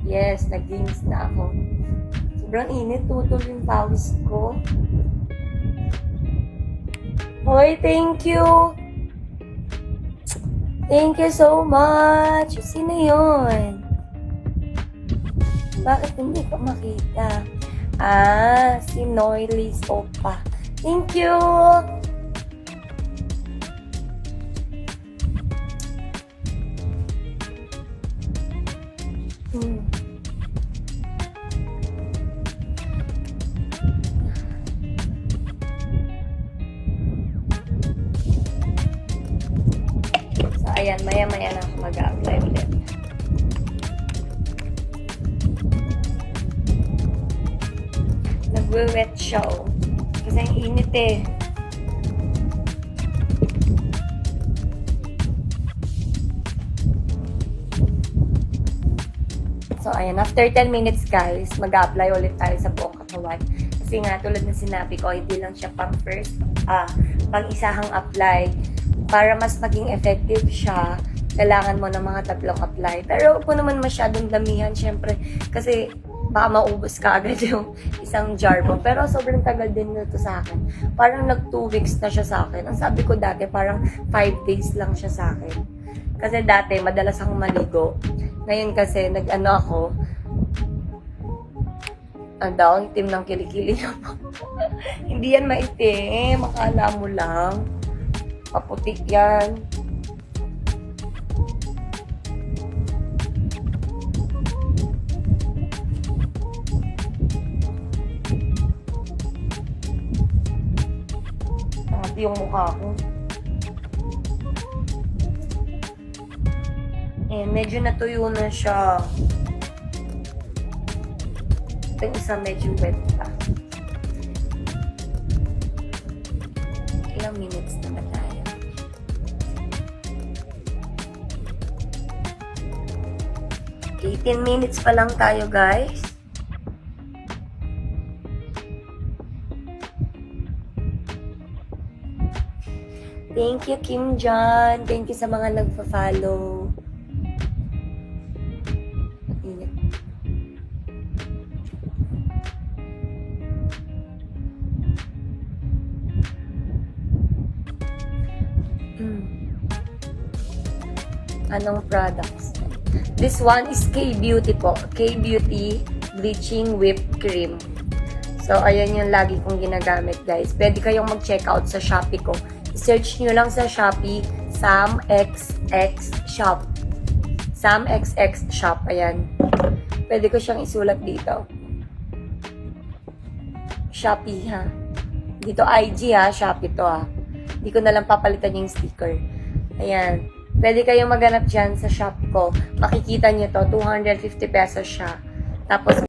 Yes, nag-games na ako. Sobrang init, tutol yung pawis ko. Hoy, thank you! Thank you so much! Sino yun? Bakit hindi ko makita? Si Noylis Opa. Thank you! So, ayan, maya-maya na ako mag-apply ulit. Nagwe-wet siya, oh. Kasi ang init eh. So, ayan. After 10 minutes, guys, mag-apply ulit tayo sa buong katawan. Kasi nga, tulad ng sinabi ko, hindi lang siya pang first, pang-isahang apply. Para mas maging effective siya, kailangan mo ng mga tatlong apply. Pero huwag mo naman masyadong damihan, syempre. Kasi, baka maubos ka agad yung isang jar mo. Pero sobrang tagal din nito sa akin. Parang nag 2 weeks na siya sa akin. Ang sabi ko dati, parang 5 days lang siya sa akin. Kasi dati, madalas akong maligo. Ngayon kasi, nag-ano ako, ang itim ng kilikili niya po. Hindi yan maitim. Makala mo lang. Paputik yan. Pangati yung mukha ko. Medyo natuyo na siya. Ito yung isa medyo wet pa. Ilang minutes na ba tayo? $18 pa lang tayo, guys. Thank you, Kim John. Thank you sa mga nagpa-follow. Anong products? This one is K-Beauty po. K-Beauty Bleaching Whipped Cream. So, ayan yung lagi kong ginagamit, guys. Pwede kayong mag-check out sa Shopee ko. I-search nyo lang sa Shopee, SamXX Shop. SamXX Shop. Ayan. Pwede ko siyang isulat dito. Shopee, ha? Dito IG, ha? Shopee to, ha? Hindi ko na lang papalitan yung sticker. Ayan. Pwede kayong maghanap dyan sa shop ko. Makikita nyo to, 250 pesos siya. Tapos,